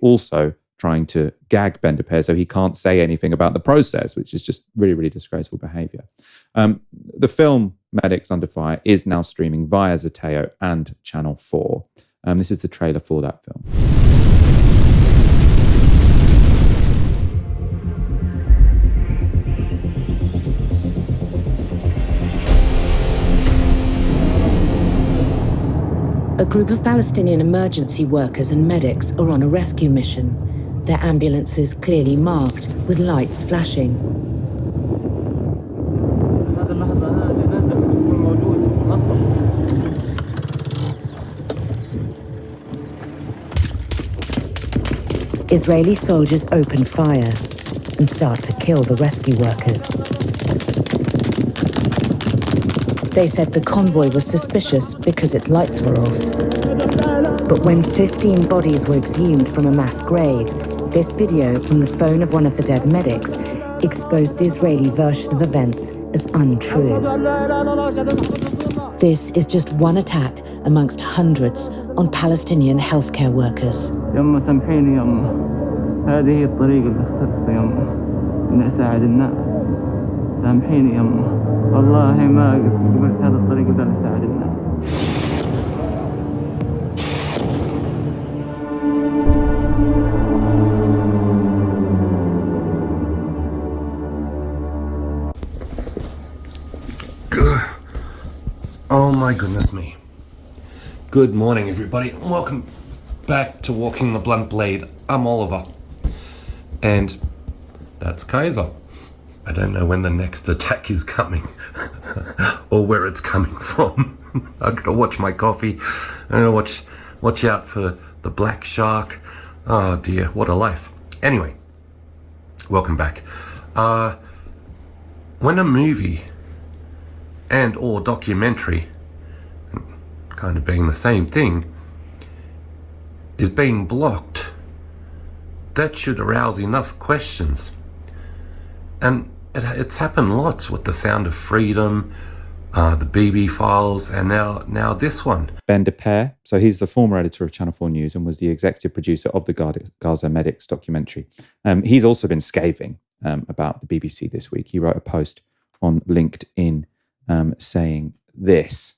also trying to gag Ben DePere so he can't say anything about the process, which is just really, really disgraceful behavior. The film Medics Under Fire is now streaming via Zeteo and Channel 4. This is the trailer for that film. A group of Palestinian emergency workers and medics are on a rescue mission. Their ambulances clearly marked with lights flashing. Israeli soldiers open fire and start to kill the rescue workers. They said the convoy was suspicious because its lights were off. But when 15 bodies were exhumed from a mass grave, this video from the phone of one of the dead medics exposed the Israeli version of events as untrue. This is just one attack amongst hundreds on Palestinian healthcare workers. يما سامحيني يما، هذه هي الطريقة اللي اخترتها يما، إني أساعد الناس. سامحيني يما، والله ما قبلت هذا الطريق إلا لأساعد الناس. Oh my goodness me. Good morning everybody, and welcome back to Walking the Blunt Blade. I'm Oliver. And that's Kaiser. I don't know when the next attack is coming or where it's coming from. I gotta watch my coffee. I gotta watch out for the black shark. Oh dear, what a life. Anyway, welcome back. When a movie and or documentary, kind of being the same thing, is being blocked, that should arouse enough questions. And it's happened lots with The Sound of Freedom, the BB Files, and now this one. Ben DePere, so he's the former editor of Channel 4 News and was the executive producer of the Gaza Medics documentary. He's also been scathing about the BBC this week. He wrote a post on LinkedIn saying this.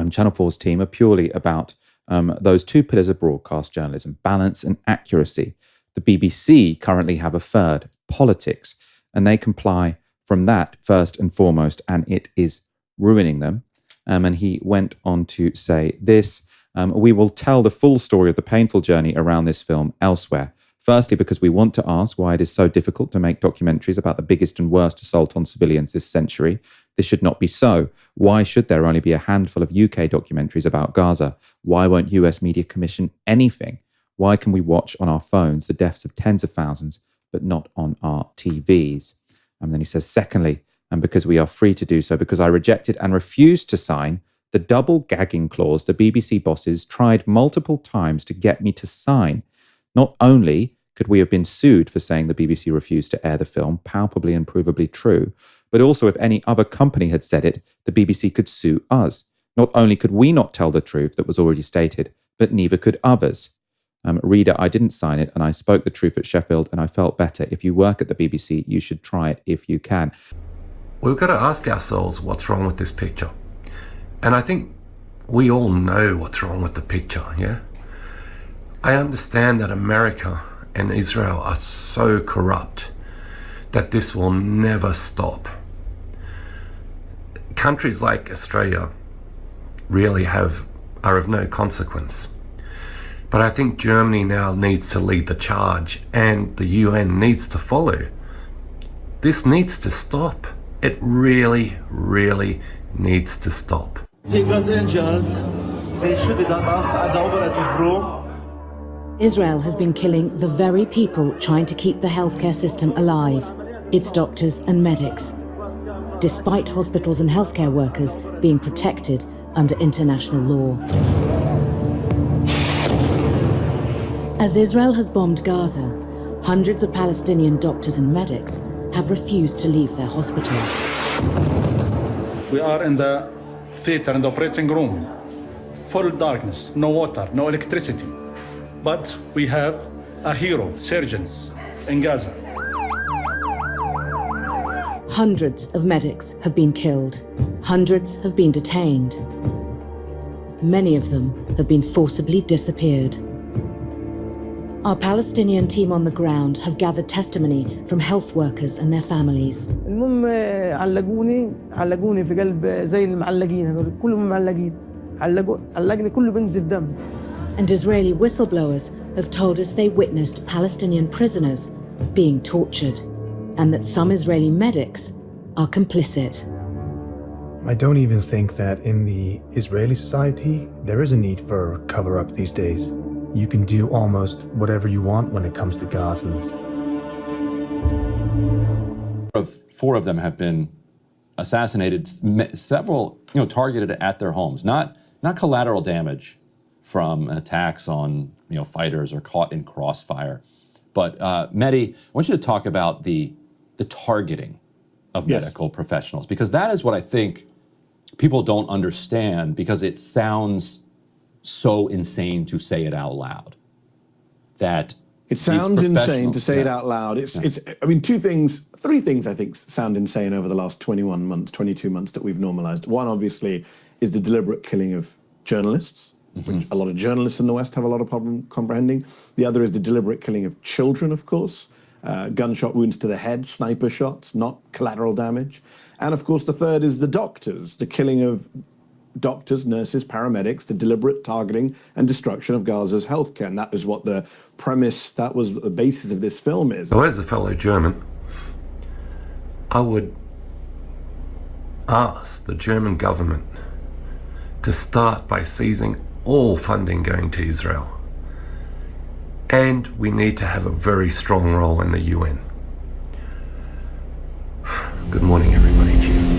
Channel 4's team are purely about those two pillars of broadcast journalism, balance and accuracy. The BBC currently have a third, politics, and they comply from that first and foremost, and it is ruining them. And he went on to say this, we will tell the full story of the painful journey around this film elsewhere. Firstly, because we want to ask why it is so difficult to make documentaries about the biggest and worst assault on civilians this century. This should not be so. Why should there only be a handful of UK documentaries about Gaza? Why won't US media commission anything? Why can we watch on our phones the deaths of tens of thousands, but not on our TVs? And then he says, secondly, and because we are free to do so, because I rejected and refused to sign the double gagging clause the BBC bosses tried multiple times to get me to sign. Not only could we have been sued for saying the BBC refused to air the film, palpably and provably true, but also if any other company had said it, the BBC could sue us. Not only could we not tell the truth that was already stated, but neither could others. Reader, I didn't sign it, and I spoke the truth at Sheffield, and I felt better. If you work at the BBC, you should try it if you can. We've got to ask ourselves what's wrong with this picture. And I think we all know what's wrong with the picture, yeah? I understand that America and Israel are so corrupt that this will never stop. Countries like Australia really are of no consequence. But I think Germany now needs to lead the charge, and the UN needs to follow. This needs to stop. It really, really needs to stop. He got injured. They shooted at us at the operative room. Israel has been killing the very people trying to keep the healthcare system alive, its doctors and medics, despite hospitals and healthcare workers being protected under international law. As Israel has bombed Gaza, hundreds of Palestinian doctors and medics have refused to leave their hospitals. We are in the theater, in the operating room, full darkness, no water, no electricity. but we have a hero, surgeons in Gaza. Hundreds of medics have been killed. Hundreds have been detained. Many of them have been forcibly disappeared. Our Palestinian team on the ground have gathered testimony from health workers and their families. المهم علقوني في قلب زي المعلقين هذول كلهم معلقين علقني كله بنزف دم. And Israeli whistleblowers have told us they witnessed Palestinian prisoners being tortured, and that some Israeli medics are complicit. I don't even think that in the Israeli society there is a need for cover-up these days. You can do almost whatever you want when it comes to Gazans. Four of them have been assassinated, several, targeted at their homes. Not collateral damage from attacks on, fighters or caught in crossfire. But Mehdi, I want you to talk about the targeting of medical professionals, because that is what I think people don't understand, because it sounds so insane to say it out loud. That it sounds insane to say it out loud. It's I mean, three things I think sound insane over the last 21 months, 22 months that we've normalized. One, obviously, is the deliberate killing of journalists, which a lot of journalists in the West have a lot of problem comprehending. The other is the deliberate killing of children, of course. Gunshot wounds to the head, sniper shots, not collateral damage. And of course, the third is the doctors, the killing of doctors, nurses, paramedics, the deliberate targeting and destruction of Gaza's healthcare. And that is what the premise, that was the basis of this film is. So as a fellow German, I would ask the German government to start by seizing all funding going to Israel. And we need to have a very strong role in the UN. Good morning, everybody. Cheers.